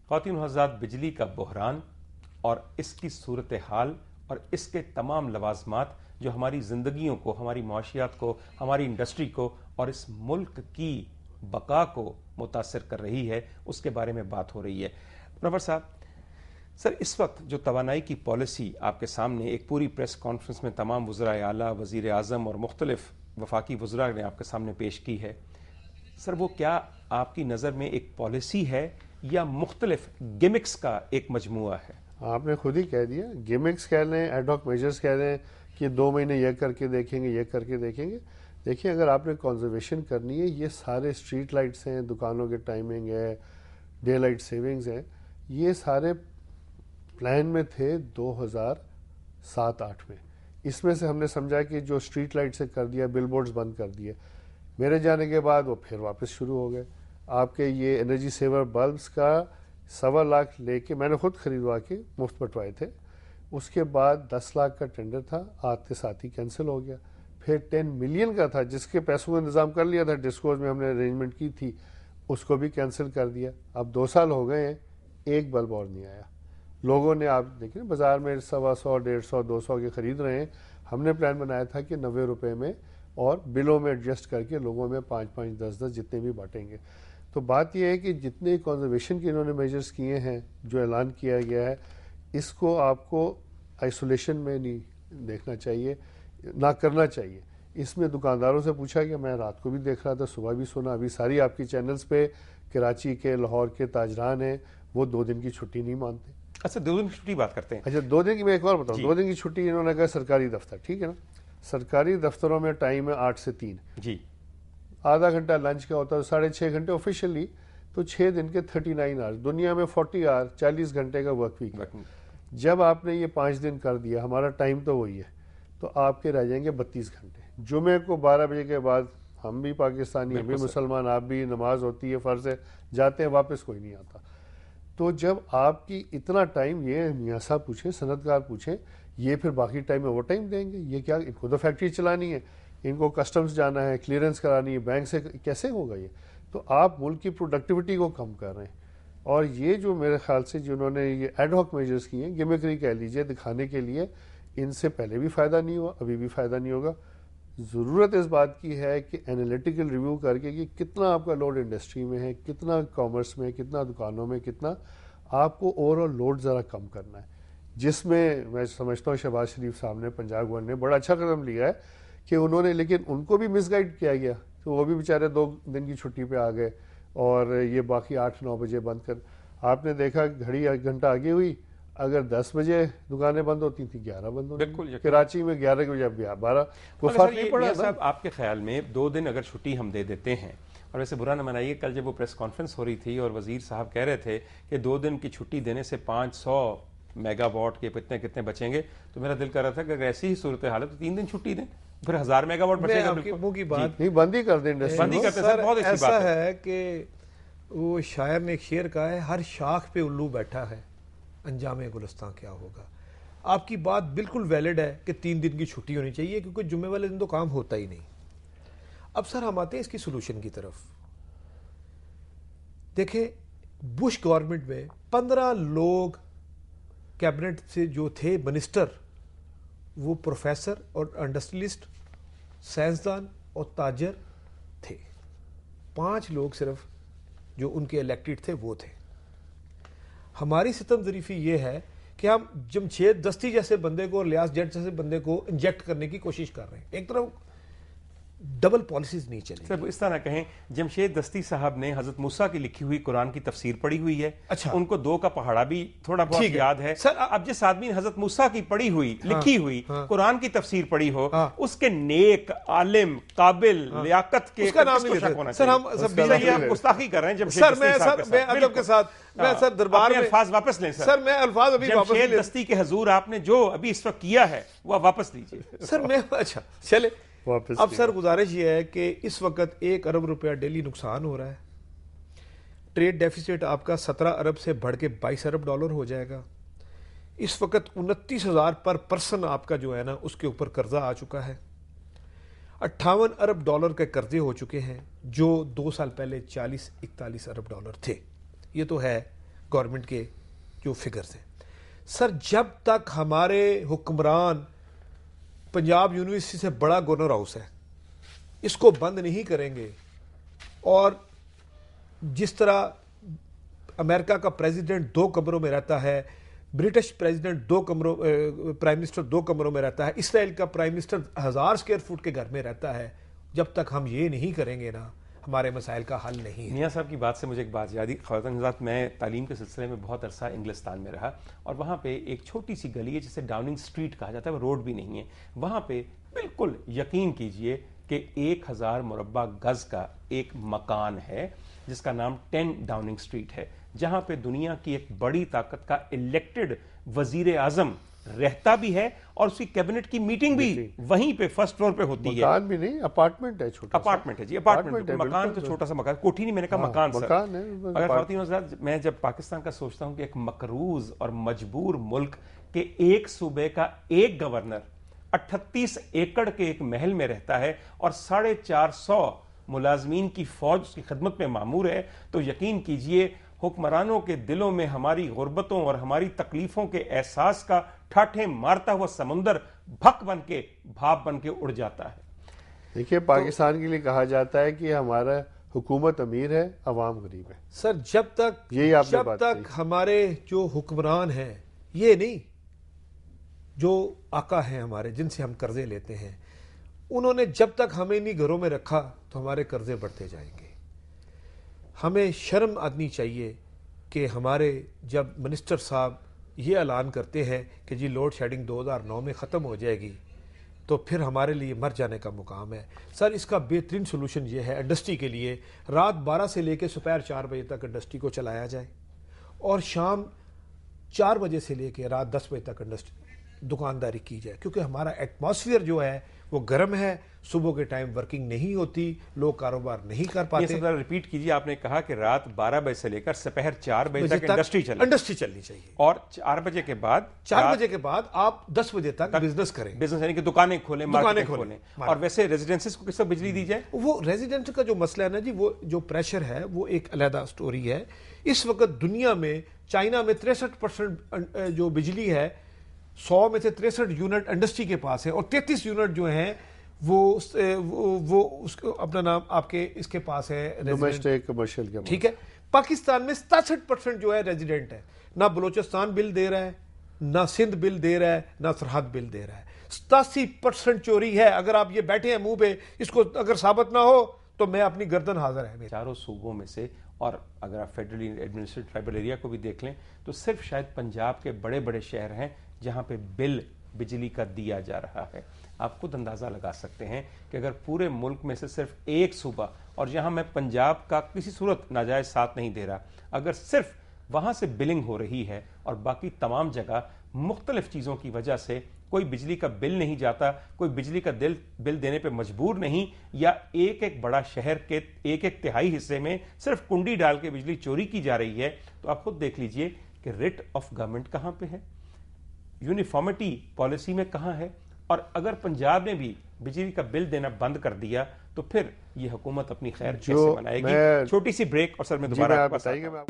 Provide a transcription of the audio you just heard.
خواتین و حضرات، بجلی کا بحران اور اس کی صورتحال اور اس کے تمام لوازمات جو ہماری زندگیوں کو، ہماری معاشیات کو، ہماری انڈسٹری کو اور اس ملک کی بقا کو متاثر کر رہی ہے، اس کے بارے میں بات ہو رہی ہے۔ منور صاحب، سر اس وقت جو توانائی کی پالیسی آپ کے سامنے ایک پوری پریس کانفرنس میں تمام وزرائے اعلیٰ، وزیر اعظم اور مختلف وفاقی وزراء نے آپ کے سامنے پیش کی ہے، سر وہ کیا آپ کی نظر میں ایک پالیسی ہے یا مختلف گیمکس کا ایک مجموعہ ہے؟ آپ نے خود ہی کہہ دیا، گیمکس کہہ لیں، ایڈ ہاک میجرز کہہ لیں کہ 2 مہینے یہ کر کے دیکھیں گے، یہ کر کے دیکھیں گے۔ دیکھیں، اگر آپ نے کنزرویشن کرنی ہے، یہ سارے اسٹریٹ لائٹس ہیں، دکانوں کے ٹائمنگ ہے، ڈے لائٹ سیونگز ہیں، یہ سارے پلان میں تھے 2007-8 میں۔ اس میں سے ہم نے سمجھا کہ جو اسٹریٹ لائٹ سے کر دیا، بل بورڈز بند کر دیے، میرے جانے کے بعد وہ پھر واپس شروع ہو گئے۔ آپ کے یہ انرجی سیور بلبس کا 1.25 لاکھ لے کے میں نے خود خریدوا کے مفت بٹوائے تھے، اس کے بعد 10 لاکھ کا ٹینڈر تھا، آتے ساتھ ہی کینسل ہو گیا۔ پھر 10 ملین کا تھا، جس کے پیسوں کا انتظام کر لیا تھا، ڈسکوز میں ہم نے ارینجمنٹ کی تھی، اس کو بھی کینسل کر دیا۔ اب 2 سال ہو گئے ہیں، ایک بلب اور نہیں آیا۔ لوگوں نے، آپ دیکھیں بازار میں 125, 150, 200 کے خرید رہے ہیں، ہم نے پلان بنایا تھا کہ 90 روپے میں اور بلوں میں ایڈجسٹ کر کے لوگوں میں 5-5, 10-10 جتنے بھی بانٹیں گے۔ تو بات یہ ہے کہ جتنے کنزرویشن کے انہوں نے میجرز کیے ہیں، جو اعلان کیا گیا ہے، اس کو آپ کو آئسولیشن میں نہیں دیکھنا چاہیے، نہ کرنا چاہیے۔ اس میں دکانداروں سے پوچھا گیا، میں رات کو بھی دیکھ رہا تھا، صبح بھی سنا، ابھی ساری آپ کی چینلز پہ کراچی کے، لاہور کے تاجران ہیں، وہ 2 دن کی چھٹی نہیں مانتے۔ اچھا، 2 دن کی چھٹی بات کرتے ہیں۔ اچھا، 2 دن کی میں ایک اور بتاؤں، 2 دن کی چھٹی انہوں نے کہا سرکاری دفتر، ٹھیک ہے نا، سرکاری دفتروں میں ٹائم ہے 8 سے 3، جی، آدھا گھنٹہ لنچ کا ہوتا ہے، 6.5 گھنٹے آفیشلی، تو 6 دن کے 39 آورز، دنیا میں 40 آور، 40 گھنٹے کا ورک ویک ہے۔ جب آپ نے یہ 5 دن کر دیا، ہمارا ٹائم تو وہی ہے، تو آپ کے رہ جائیں گے 32 گھنٹے۔ جمعے کو 12 بجے کے بعد ہم بھی پاکستانی، ہم بھی مسلمان، آپ بھی، نماز ہوتی ہے، فرض ہے، جاتے ہیں، واپس کوئی نہیں آتا۔ تو جب آپ کی اتنا ٹائم، یہ میاں صاحب پوچھیں، صنعتکار پوچھیں، یہ پھر باقی ٹائم میں اوور ٹائم دیں گے؟ یہ کیا، ان کو تو فیکٹری چلانی ہے، ان کو کسٹمز جانا ہے، کلیئرنس کرانی ہے، بینک سے، کیسے ہوگا یہ؟ تو آپ ملک کی پروڈکٹیوٹی کو کم کر رہے ہیں۔ اور یہ جو میرے خیال سے جنہوں نے یہ ایڈ ہاک میجرز کیے ہیں، گیمکری کہہ لیجئے، دکھانے کے لیے، ان سے پہلے بھی فائدہ نہیں ہوا، ابھی بھی فائدہ نہیں ہوگا۔ ضرورت اس بات کی ہے کہ انالیٹیکل ریویو کر کے کہ کتنا آپ کا لوڈ انڈسٹری میں ہے، کتنا کامرس میں، کتنا دکانوں میں، کتنا آپ کو اوور آل لوڈ ذرا کم کرنا ہے، جس میں سمجھتا ہوں شہباز شریف صاحب نے، پنجاب گورنر نے بڑا اچھا قدم لیا ہے کہ انہوں نے، لیکن ان کو بھی مس گائیڈ کیا گیا، تو وہ بھی بیچارے 2 دن کی چھٹی پہ آ گئے، اور یہ باقی 8-9 بجے بند کر، آپ نے دیکھا گھڑی 1 گھنٹہ آگے ہوئی، اگر 10 بجے دکانیں بند ہوتی تھیں 11 بند ہوتی تھیں، کراچی میں 11 بجے 12، وہ فرق نہیں پڑا صاحب۔ آپ کے خیال میں 2 دن اگر چھٹی ہم دے دیتے ہیں، اور ویسے برا نہ منائیے، کل جب وہ پریس کانفرنس ہو رہی تھی اور وزیر صاحب کہہ رہے تھے کہ 2 دن کی چھٹی دینے سے 500 میگا واٹ کے کتنے بچیں گے، تو میرا دل کر رہا تھا کہ اگر ایسی ہی صورتحال ہے تو 3 دن چھٹی دیں، پھر 1000 میگا واٹ بچے گا۔ منہ کی بات نہیں، بند ہی کر دیں انڈسٹری، بند ہی کرتے ہیں، بہت اچھی بات ایسا ہے کہ وہ شاعر نے ایک شعر کہا ہے، ہر شاخ پہ الو بیٹھا ہے، انجام گلستان کیا ہوگا۔ آپ کی بات بالکل ویلڈ ہے کہ 3 دن کی چھٹی ہونی چاہیے، کیونکہ جمعے والے دن تو کام ہوتا ہی نہیں۔ اب سر ہم آتے ہیں اس کی سولوشن کی طرف۔ دیکھیں، بش گورنمنٹ میں 15 لوگ کیبنٹ سے جو تھے منسٹر، وہ پروفیسر اور انڈسٹریلسٹ، سائنسدان اور تاجر تھے۔ 5 لوگ صرف جو ان کے الیکٹڈ تھے وہ تھے۔ ہماری ستم ظریفی یہ ہے کہ ہم جمشید دستی جیسے بندے کو اور لیاس جٹ جیسے بندے کو انجیکٹ کرنے کی کوشش کر رہے ہیں۔ ایک طرف ڈبل پالیسیز نہیں چلیں۔ سر اس طرح کہیں، جمشید دستی صاحب نے حضرت موسیٰ کی لکھی ہوئی قرآن کی تفسیر پڑھی ہوئی ہے، اچھا، ان کو 2 کا پہاڑا بھی تھوڑا بہت یاد ہے۔ اب جس آدمی نے حضرت موسیٰ کی پڑھی ہوئی، لکھی ہوئی قرآن کی تفسیر پڑھی ہو، اس کے نیک، عالم، قابل، لیاقت کے، اس کا نام نہیں لیتے سر، ہم سب گستاخی کر رہے ہیں جمشید دستی صاحب کے ساتھ۔ میں ادب کے ساتھ، میں سر دربار میں الفاظ واپس لیں سر، میں الفاظ ابھی واپس لیں۔ جمشید دستی کے حضور آپ نے جو ابھی اس وقت کیا ہے وہ واپس لیجیے سر۔ میں اچھا چلے، اب سر گزارش یہ ہے کہ اس وقت 1 ارب روپیہ ڈیلی نقصان ہو رہا ہے، ٹریڈ ڈیفیسٹ آپ کا 17 ارب سے بڑھ کے 22 ارب ڈالر ہو جائے گا۔ اس وقت 29,000 پر پرسن آپ کا جو ہے نا اس کے اوپر قرضہ آ چکا ہے۔ 58 ارب ڈالر کے قرضے ہو چکے ہیں، جو 2 سال پہلے 40-41 ارب ڈالر تھے۔ یہ تو ہے گورنمنٹ کے جو فگرز ہیں. سر جب تک ہمارے حکمران پنجاب یونیورسٹی سے بڑا گورنر ہاؤس ہے اس کو بند نہیں کریں گے، اور جس طرح امریکہ کا پریزیڈنٹ 2 کمروں میں رہتا ہے، برٹش پریزیڈنٹ پرائم منسٹر 2 کمروں میں رہتا ہے، اسرائیل کا پرائم منسٹر 1000 اسکوائر فٹ کے گھر میں رہتا ہے، جب تک ہم یہ نہیں کریں گے نا ہمارے مسائل کا حل نہیں ہے. میاں صاحب کی بات سے مجھے ایک بات یاد آئی. خواتین حضرات، میں تعلیم کے سلسلے میں بہت عرصہ انگلستان میں رہا، اور وہاں پہ ایک چھوٹی سی گلی ہے جسے ڈاؤننگ اسٹریٹ کہا جاتا ہے، وہ روڈ بھی نہیں ہے. وہاں پہ بالکل یقین کیجئے کہ 1000 مربع گز کا ایک مکان ہے جس کا نام 10 ڈاؤننگ اسٹریٹ ہے، جہاں پہ دنیا کی ایک بڑی طاقت کا الیکٹڈ وزیر اعظم رہتا بھی ہے، اور اس کی کیبنٹ کی میٹنگ بھی وہیں پہ فرسٹ فلور پہ ہوتی ہے. مکان بھی نہیں، اپارٹمنٹ ہے، چھوٹا اپارٹمنٹ ہے جی، اپارٹمنٹ. مکان تو چھوٹا سا مکان، کوٹھی نہیں، میں نے کہا مکان. سر اگر خواتین حضرات، میں جب پاکستان کا سوچتا ہوں کہ ایک مقروض اور مجبور ملک کے ایک صوبے کا ایک گورنر 38 ایکڑ کے ایک محل میں رہتا ہے اور 450 ملازمین کی فوج اس کی خدمت میں مامور ہے، تو یقین کیجئے حکمرانوں کے دلوں میں ہماری غربتوں اور ہماری تکلیفوں کے احساس کا ٹھاٹھیں مارتا ہوا سمندر بھک بن کے، بھاپ بن کے اڑ جاتا ہے. دیکھیے، پاکستان کے لیے کہا جاتا ہے کہ ہمارا حکومت امیر ہے، عوام غریب ہے. سر جب تک ہمارے جو حکمران ہیں، یہ نہیں جو آقا ہیں ہمارے جن سے ہم قرضے لیتے ہیں، انہوں نے جب تک ہمیں نہیں گھروں میں رکھا تو ہمارے قرضے بڑھتے جائیں گے. ہمیں شرم آنی چاہیے کہ ہمارے جب منسٹر صاحب یہ اعلان کرتے ہیں کہ جی لوڈ شیڈنگ 2009 میں ختم ہو جائے گی، تو پھر ہمارے لیے مر جانے کا مقام ہے. سر اس کا بہترین سلوشن یہ ہے انڈسٹری کے لیے، رات 12 سے لے کے دوپہر 4 بجے تک انڈسٹری کو چلایا جائے، اور شام 4 بجے سے لے کے رات 10 بجے تک دکانداری کی جائے، کیونکہ ہمارا ایٹماسفیئر جو ہے وہ گرم ہے، صبح کے ٹائم ورکنگ نہیں ہوتی، لوگ کاروبار نہیں کر پاتے. یہ سب ریپیٹ کیجئے، آپ نے کہا کہ رات 12 بجے سے لے کر دوپہر 4 بجے تک انڈسٹری چلنی چاہیے، اور 4 بجے کے بعد آپ 10 بجے تک بزنس کریں، بزنس یعنی کہ دکانیں کھولیں، مارکیٹیں کھولیں. اور ویسے ریزیڈنسز کو کس طرح بجلی دی جائے؟ وہ ریزیڈنٹ کا جو مسئلہ ہے نا جی، وہ جو پریشر ہے وہ ایک علیحدہ سٹوری ہے. اس وقت دنیا میں چائنا میں 63% جو بجلی ہے 100 میں سے 63 یونٹ انڈسٹری کے پاس ہے، اور 33 یونٹ جو ہیں وہ اس کو اپنا نام آپ کے اس کے پاس ہے ڈومیسٹک کمرشل کے. ٹھیک ہے، پاکستان میں 67% جو ہے ریزیڈنٹ ہے. نہ بلوچستان بل دے رہا ہے، نہ سندھ بل دے رہا ہے، نہ سرحد بل دے رہا ہے. 87% چوری ہے. اگر آپ یہ بیٹھے ہیں منہ پہ، اس کو اگر ثابت نہ ہو تو میں اپنی گردن حاضر ہے. چاروں صوبوں میں سے، اور اگر آپ فیڈرلی ایڈمنسٹریٹڈ ٹرائبل ایریا کو بھی دیکھ لیں تو صرف شاید پنجاب کے بڑے بڑے شہر ہیں جہاں پہ بل بجلی کا دیا جا رہا ہے. آپ خود اندازہ لگا سکتے ہیں کہ اگر پورے ملک میں سے صرف ایک صوبہ، اور جہاں میں پنجاب کا کسی صورت ناجائز ساتھ نہیں دے رہا، اگر صرف وہاں سے بلنگ ہو رہی ہے اور باقی تمام جگہ مختلف چیزوں کی وجہ سے کوئی بجلی کا بل نہیں جاتا، کوئی بجلی کا بل دینے پہ مجبور نہیں، یا ایک بڑا شہر کے 1/3 حصے میں صرف کنڈی ڈال کے بجلی چوری کی جا رہی ہے، تو آپ خود دیکھ لیجئے کہ ریٹ آف گورنمنٹ کہاں پہ ہے، یونیفارمٹی پالیسی میں کہاں ہے. اور اگر پنجاب نے بھی بجلی کا بل دینا بند کر دیا تو پھر یہ حکومت اپنی خیر کیسے منائے گی؟ چھوٹی سی بریک، اور سر میں دوبارہ آپ کو بتائیے گا.